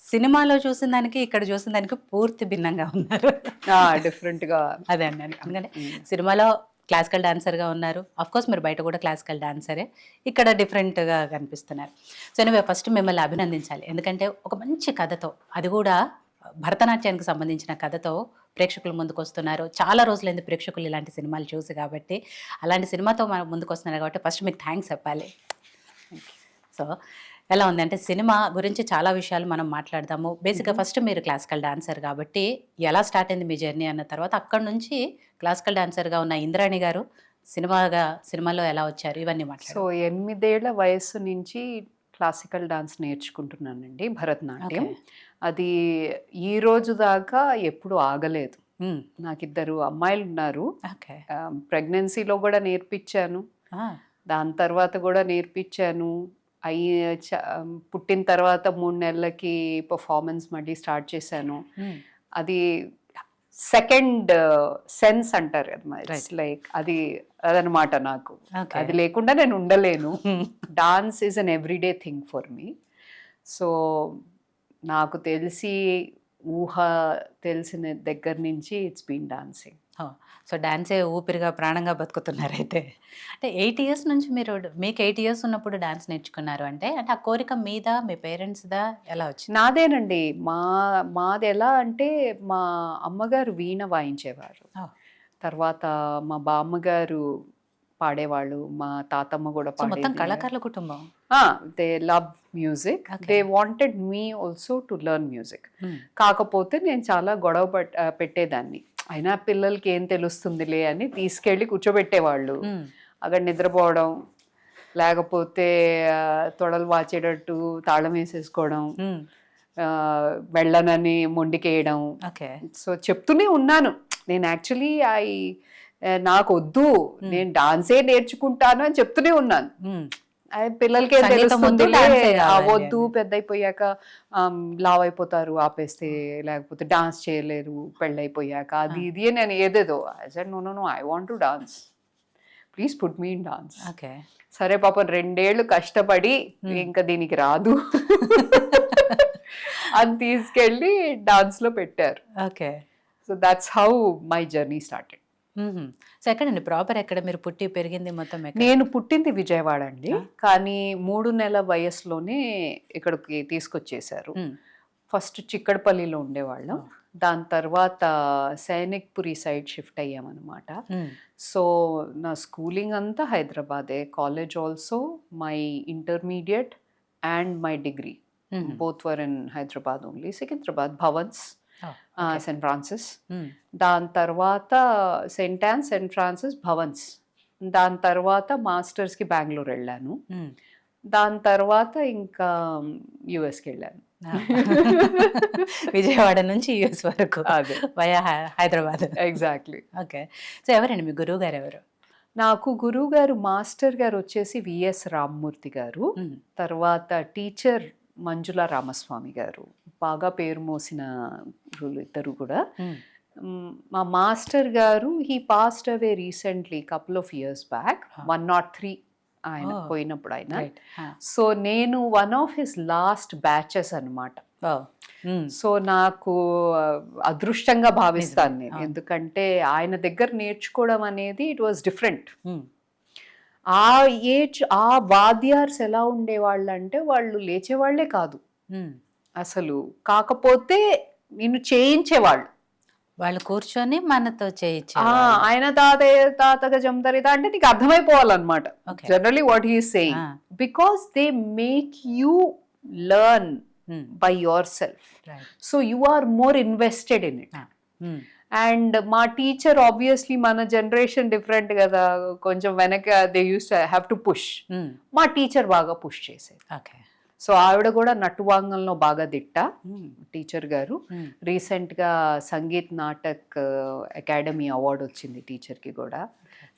సినిమాలో చూసిన దానికి, ఇక్కడ చూసిన దానికి పూర్తి భిన్నంగా ఉన్నారు. డిఫరెంట్గా. అదే అండి. ఎందుకంటే సినిమాలో క్లాసికల్ డాన్సర్‌గా ఉన్నారు. ఆఫ్‌కోర్స్ మీరు బయట కూడా క్లాసికల్ డాన్సరే. ఇక్కడ డిఫరెంట్‌గా కనిపిస్తున్నారు. సో, ఎనీవే ఫస్ట్ మిమ్మల్ని అభినందించాలి. ఎందుకంటే ఒక మంచి కథతో, అది కూడా భరతనాట్యానికి సంబంధించిన కథతో ప్రేక్షకుల ముందుకొస్తున్నారు. చాలా రోజులైంది ప్రేక్షకులు ఇలాంటి సినిమాలు చూసి కాబట్టి, అలాంటి సినిమాతో మన ముందుకొస్తున్నారు కాబట్టి ఫస్ట్ మీకు థ్యాంక్స్ చెప్పాలి. సో, ఎలా ఉంది అంటే సినిమా గురించి చాలా విషయాలు మనం మాట్లాడదాము. బేసిక్‌గా ఫస్ట్ మీరు క్లాసికల్ డాన్సర్ కాబట్టి ఎలా స్టార్ట్ అయింది మీ జర్నీ అన్న తర్వాత అక్కడి నుంచి క్లాసికల్ డాన్సర్‌గా ఉన్న ఇంద్రాణి గారు సినిమాలో ఎలా వచ్చారు ఇవన్నీ సో మాట్లాడదాం. 8 వయస్సు నుంచి క్లాసికల్ డాన్స్ నేర్చుకుంటున్నానండి, భరతనాట్యం. ఓకే. అది ఈ రోజు దాకా ఎప్పుడు ఆగలేదు. హ్మ్. నాకు 2 అమ్మాయిలు ఉన్నారు. ఓకే. ప్రెగ్నెన్సీలో కూడా నేర్పించాను, ఆ! దాని తర్వాత కూడా నేర్పించాను. పుట్టిన తర్వాత 3 నెలలకి పర్ఫార్మెన్స్ మళ్ళీ స్టార్ట్ చేశాను. హ్మ్. అది సెకండ్ సెన్స్ అంటారు కదా, ఇట్స్ లైక్ అదనమాట నాకు. ఓకే. అది లేకుండా నేను ఉండలేను. Hmm. Dance is an everyday thing for me. So నాకు తెలిసిన దగ్గర నుంచి it's been dancing. Oh! So, డాన్సే ఊపిరిగా, ప్రాణంగా బతుకుతున్నారైతే. అంటే 8 ఇయర్స్ నుంచి మీకు 8 ఇయర్స్ ఉన్నప్పుడు డాన్స్ నేర్చుకున్నారు అంటే ఆ కోరిక మీదా? మీ పేరెంట్స్‌దా? ఎలా వచ్చింది? నాదేనండి. మాది ఎలా అంటే, మా అమ్మగారు వీణ వాయించేవారు. ఓహ్! తర్వాత మా బామ్మగారు పాడేవాళ్ళు. మా తాతమ్మ కూడా సో, మొత్తం పాడేది. కళాకారుల కుటుంబం. They love music. Okay. They wanted me also to learn music. హ్మ్. కాకపోతే నేను చాలా గొడవ పెట్టేదాన్ని. అయినా పిల్లలకి ఏం తెలుస్తుందిలే అని తీసుకెళ్ళి కూర్చోబెట్టేవాళ్ళు. హ్మ్. అక్కడ నిద్రపోవడం, లేకపోతే తొడలు వాచేటట్టు తాళం వేసేసుకోవడం, హ్మ్. వెళ్ళనని మొండికేయడం. ఓకే. సో చెప్తూనే ఉన్నాను. నేను యాక్చువల్లీ నాకొద్దు, నేను డాన్సే నేర్చుకుంటాను అని చెప్తూనే ఉన్నాను. హ్మ్. పిల్లలకి ఏం సంగీతం వద్దు, తెలుస్తుంది, డాన్సే కావాలి వద్దు, అని. పెద్ద అయిపోయాక లావ్ అయిపోతారు ఆపేస్తే, లేకపోతే డాన్స్ చేయలేరు పెళ్ళైపోయాక, అది ఇది అని నేను ఏదేదో. I said no no no, I want to dance, please put me in dance. Okay. సరే పాపం 2 ఏళ్ళు కష్టపడి ఇంకా దీనికి రాదు అని తీసుకెళ్ళి డాన్స్ లో పెట్టారు. Okay. So that's how my journey started. హుహు. సో, ఎక్కడండి ప్రాపర్ ఎక్కడ? మీరు పుట్టి పెరిగింది మొత్తం ఎక్కడ? నేను పుట్టింది విజయవాడ అండి, కానీ 3 నెలల వయసులోనే ఇక్కడికి తీసుకొచ్చేసారు. హ్మ్. ఫస్ట్ చిక్కడపల్లిలో ఉండేవాళ్ళం. దాని తర్వాత సైనిక్పురి సైడ్ షిఫ్ట్ అయ్యామన్నమాట. హ్మ్. సో నా స్కూలింగ్ అంతా హైదరాబాదే, college also, my intermediate and my degree both were in Hyderabad only. Secunderabad Bhavan's, okay. Saint Francis. హ్మ్. దాని తర్వాత Saint an, Saint Francis, Bhavan's. దాని తర్వాత మాస్టర్స్కి బెంగళూరు వెళ్ళాను. హ్మ్. దాని తర్వాత ఇంకా యుఎస్కి వెళ్ళాను. విజయవాడ నుంచి యూఎస్ వరకు అదే via Hyderabad. Exactly. Okay. So, ఎవరండి మీ గురువు గారు ఎవరు? నాకు గురువు గారు, మాస్టర్ గారు వచ్చేసి విఎస్ రామ్మూర్తి గారు. హ్మ్. తర్వాత టీచర్ మంజుల రామస్వామి గారు, బాగా పేరు మోసిన గురువులు ఇద్దరు కూడా. హ్మ్. మా మాస్టర్ గారు he passed away recently couple of years back, 103 ఆయన Oh, పోయినప్పుడు ఆయన. రైట్. సో నేను one of his last batches అనమాట. ఓహ్! హ్మ్. సో నాకు అదృష్టంగా భావిస్తాను నిజమే. నేను, అవును. ఎందుకంటే ఆయన దగ్గర నేర్చుకోవడం అనేది ఇట్ వాజ్ డిఫరెంట్. హ్మ్. ఆ ఆ వాద్యార్స్ ఎలా ఉండేవాళ్ళు అంటే, వాళ్ళు లేచేవాళ్లే కాదు హ్మ్. అసలు, కాకపోతే నిన్ను చేయించేవాళ్ళు. వాళ్ళు కూర్చొని మనతో ఆ, చేయించేవాళ్ళు. ఆయన తాతగా జమదరిత అంటే నీకు అర్థమైపోవాలన్నమాట Okay. Generally what he's saying, Ah. Because they make you learn hmm. By yourself. Right. So you are more invested in it. Hmm. And మా టీచర్ ఆబ్వియస్లీ మన జనరేషన్ డిఫరెంట్ కదా, కొంచెం వెనక they use have to push. Hmm. మా teacher బాగా push చేసేది. Okay. So ఆవిడ కూడా నటువాంగంలో బాగా దిట్ట హ్మ్. టీచర్ గారు. హ్మ్. రీసెంట్గా సంగీత్ నాటక్ అకాడమీ అవార్డు వచ్చింది టీచర్కి కూడా.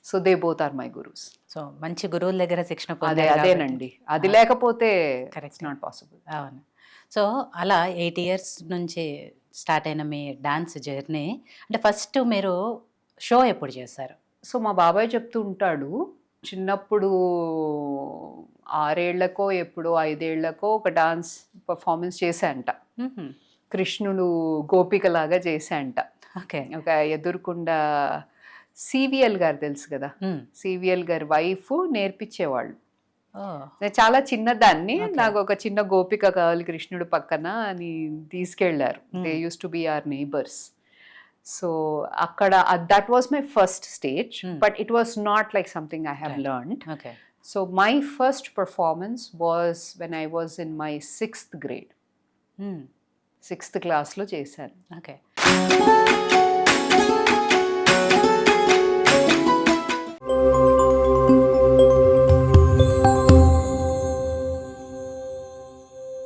So they both are my gurus. So మంచి గురువుల దగ్గర శిక్షణ పొందారు కాబట్టి. అదేనండి, అది లేకపోతే Correct. It's not possible. అవును. సో అలా 8 ఇయర్స్ నుంచి స్టార్ట్ అయిన మీ డాన్స్ జర్నీ అంటే ఫస్ట్ మీరు షో ఎప్పుడు చేశారు? సో మా బాబాయ్ చెప్తూ ఉంటాడు, చిన్నప్పుడు 6 ఏళ్లకో ఎప్పుడో 5 ఏళ్లకో ఒక డాన్స్ పర్ఫార్మెన్స్ చేశాంట. కృష్ణుడు గోపికలాగా చేశాంట. ఓకే. ఒక ఎదురుకుండా సివిఎల్ గారు తెలుసు కదా, సివిఎల్ గారి వైఫ్ నేర్పించేవాళ్ళు. నేను చాలా చిన్నదాన్ని, నాకు ఒక చిన్న గోపిక కావాలి కృష్ణుడు పక్కన అని తీసుకెళ్లారు. They use to be our neighbours. So అక్కడ that was my first stage, but it was not like something I have learned. Okay. So my first performance was when I was in my 6th grade. 6th క్లాస్లో చేశాను. Okay.